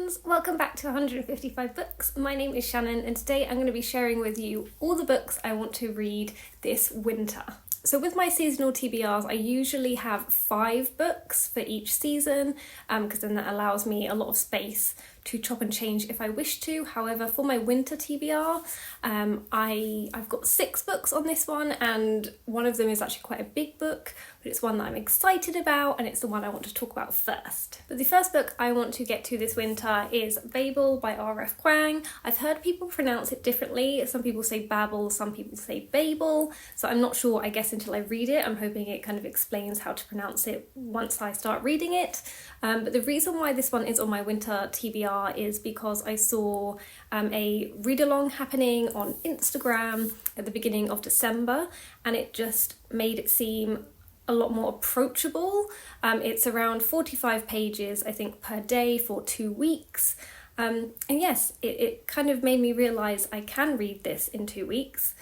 friends, welcome back to 155 Books. My name is Shannon and today I'm going to be sharing with you all the books I want to read this winter. So with my seasonal TBRs, I usually have 5 books for each season because then that allows me a lot of space to chop and change if I wish to. However, for my winter TBR, I've got 6 books on this one, and one of them is actually quite a big book, but it's one that I'm excited about and it's the one I want to talk about first. But the first book I want to get to this winter is Babel by R.F. Kuang. I've heard people pronounce it differently. Some people say Babel, some people say Babel, so I'm not sure, I guess, until I read it. I'm hoping it kind of explains how to pronounce it once I start reading it. But the reason why this one is on my winter TBR is because I saw a read-along happening on Instagram at the beginning of December, and it just made it seem a lot more approachable. It's around 45 pages, I think, per day for 2 weeks. And yes, it kind of made me realise I can read this in 2 weeks.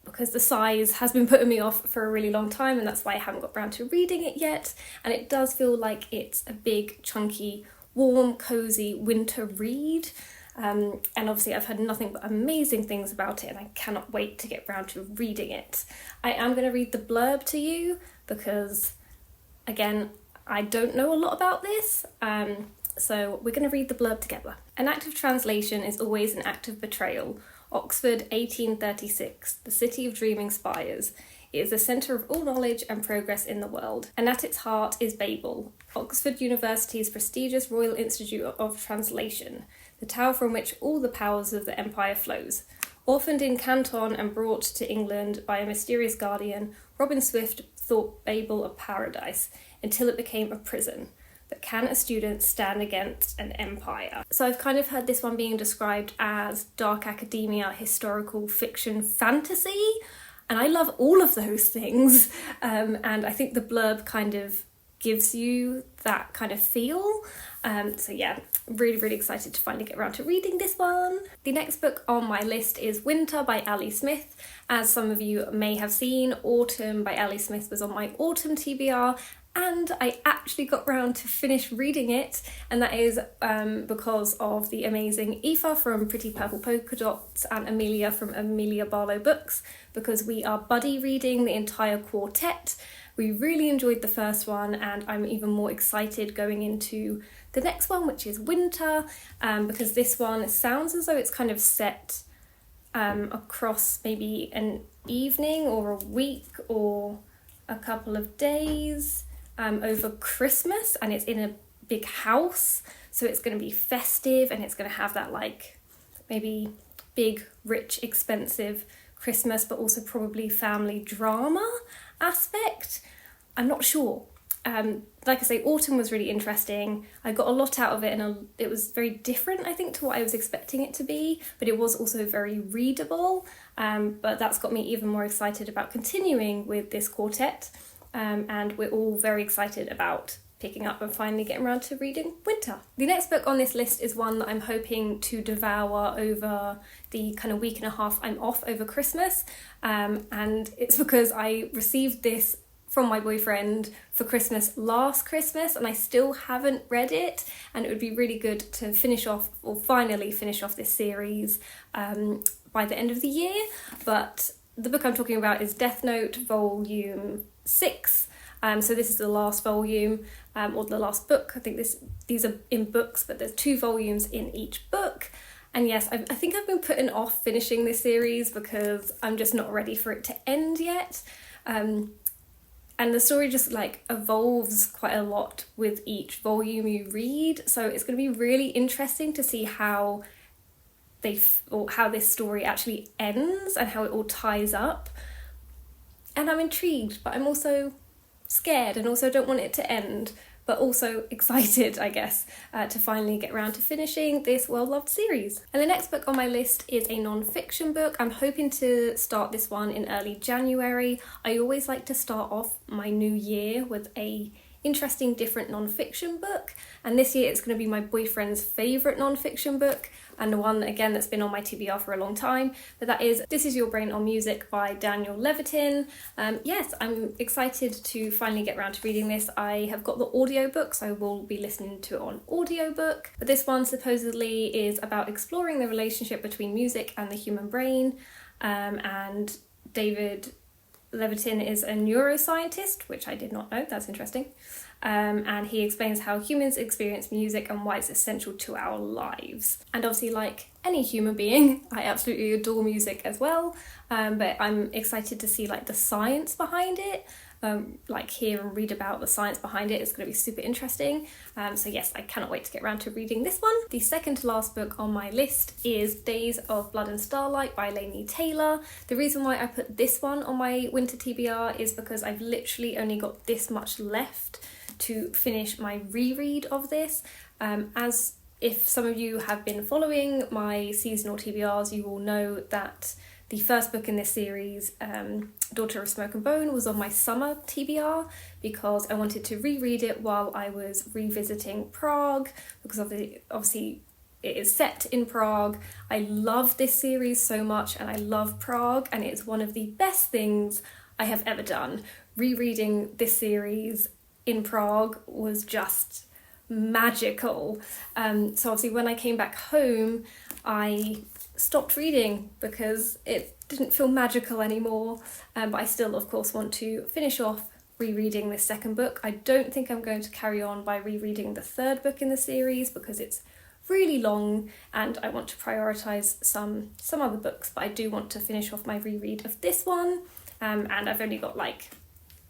Because the size has been putting me off for a really long time, and that's why I haven't got around to reading it yet. And it does feel like it's a big, chunky, warm, cozy winter read. And obviously I've heard nothing but amazing things about it, and I cannot wait to get around to reading it. I am going to read the blurb to you because, again, I don't know a lot about this. So we're going to read the blurb together. An act of translation is always an act of betrayal. Oxford, 1836, the city of dreaming spires. It is the centre of all knowledge and progress in the world, and at its heart is Babel, Oxford University's prestigious Royal Institute of Translation, the tower from which all the powers of the empire flows. Orphaned in Canton and brought to England by a mysterious guardian, Robin Swift thought Babel a paradise until it became a prison. But can a student stand against an empire? So I've kind of heard this one being described as dark academia, historical fiction, fantasy, and I love all of those things. And I think the blurb kind of gives you that kind of feel. So yeah, really excited to finally get around to reading this one. The next book on my list is Winter by Ali Smith. As some of you may have seen, Autumn by Ali Smith was on my autumn TBR, and I actually got round to finish reading it, and that is because of the amazing Aoife from Pretty Purple Polka Dots and Amelia from Amelia Barlow Books, because we are buddy reading the entire quartet. We really enjoyed the first one, and I'm even more excited going into the next one, which is Winter, because this one sounds as though it's kind of set across maybe an evening or a week or a couple of days. Over Christmas, and it's in a big house, so it's going to be festive, and it's going to have that like maybe big, rich, expensive Christmas, but also probably family drama aspect. I'm not sure. Like I say, Autumn was really interesting. I got a lot out of it, and it was very different, I think, to what I was expecting it to be, but it was also very readable. But that's got me even more excited about continuing with this quartet. And we're all very excited about picking up and finally getting around to reading Winter. The next book on this list is one that I'm hoping to devour over the kind of week and a half I'm off over Christmas, and it's because I received this from my boyfriend for Christmas last Christmas, and I still haven't read it, and it would be really good to finish off, or finally finish off this series by the end of the year. But the book I'm talking about is Death Note Volume 6. So this is the last volume, or the last book. I think these are in books, but there's 2 volumes in each book. And yes, I think I've been putting off finishing this series because I'm just not ready for it to end yet. And the story just like evolves quite a lot with each volume you read. So it's going to be really interesting to see how this story actually ends and how it all ties up. And I'm intrigued, but I'm also scared, and also don't want it to end, but also excited, I guess, to finally get around to finishing this well-loved series. And the next book on my list is a non-fiction book. I'm hoping to start this one in early January. I always like to start off my new year with a interesting, different non-fiction book, and this year it's going to be my boyfriend's favourite non-fiction book, and the one again that's been on my TBR for a long time, but that is This Is Your Brain on Music by Daniel Levitin. Yes, I'm excited to finally get around to reading this. I have got the audiobook, so I will be listening to it on audiobook, but this one supposedly is about exploring the relationship between music and the human brain, and David Levitin is a neuroscientist, which I did not know, that's interesting. And he explains how humans experience music and why it's essential to our lives. And obviously, like any human being, I absolutely adore music as well, but I'm excited to see like the science behind it, like hear and read about the science behind it. It's going to be super interesting. So yes, I cannot wait to get around to reading this one. The second to last book on my list is Days of Blood and Starlight by Laini Taylor. The reason why I put this one on my winter TBR is because I've literally only got this much left to finish my reread of this. As if some of you have been following my seasonal TBRs, you will know that the first book in this series, Daughter of Smoke and Bone, was on my summer TBR because I wanted to reread it while I was revisiting Prague, because obviously it is set in Prague. I love this series so much and I love Prague, and it's one of the best things I have ever done. Rereading this series in Prague was just magical. So obviously when I came back home, I stopped reading because it didn't feel magical anymore, but I still of course want to finish off rereading this second book. I don't think I'm going to carry on by rereading the third book in the series because it's really long and I want to prioritise some other books, but I do want to finish off my reread of this one, and I've only got like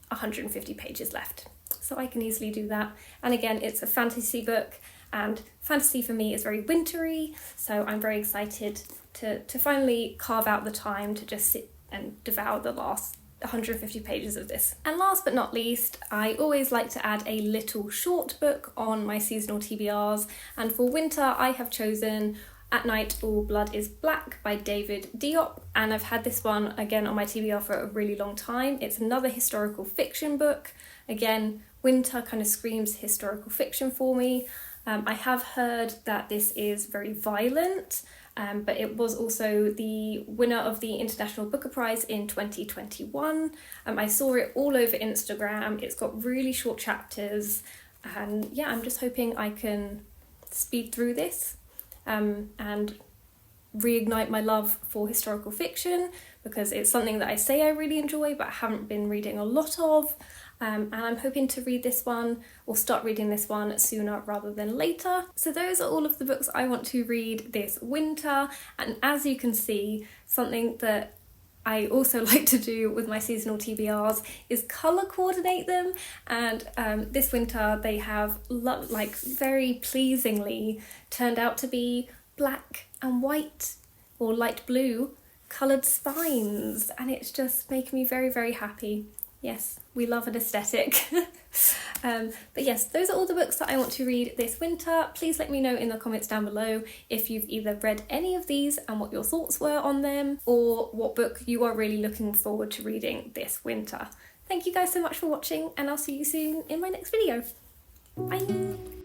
150 pages left, so I can easily do that. And again, it's a fantasy book, and fantasy for me is very wintry, so I'm very excited to finally carve out the time to just sit and devour the last 150 pages of this. And last but not least, I always like to add a little short book on my seasonal TBRs, and for winter I have chosen At Night All Blood is Black by David Diop, and I've had this one again on my TBR for a really long time. It's another historical fiction book. Again, winter kind of screams historical fiction for me. I have heard that this is very violent, but it was also the winner of the International Booker Prize in 2021. I saw it all over Instagram. It's got really short chapters, and yeah, I'm just hoping I can speed through this and reignite my love for historical fiction, because it's something that I say I really enjoy but I haven't been reading a lot of. And I'm hoping to read this one, or start reading this one, sooner rather than later. So those are all of the books I want to read this winter, and as you can see, something that I also like to do with my seasonal TBRs is colour coordinate them, and this winter they have like very pleasingly turned out to be black and white or light blue coloured spines, and it's just making me very, very happy. Yes, we love an aesthetic. But yes, those are all the books that I want to read this winter. Please let me know in the comments down below if you've either read any of these and what your thoughts were on them, or what book you are really looking forward to reading this winter. Thank you guys so much for watching, and I'll see you soon in my next video. Bye!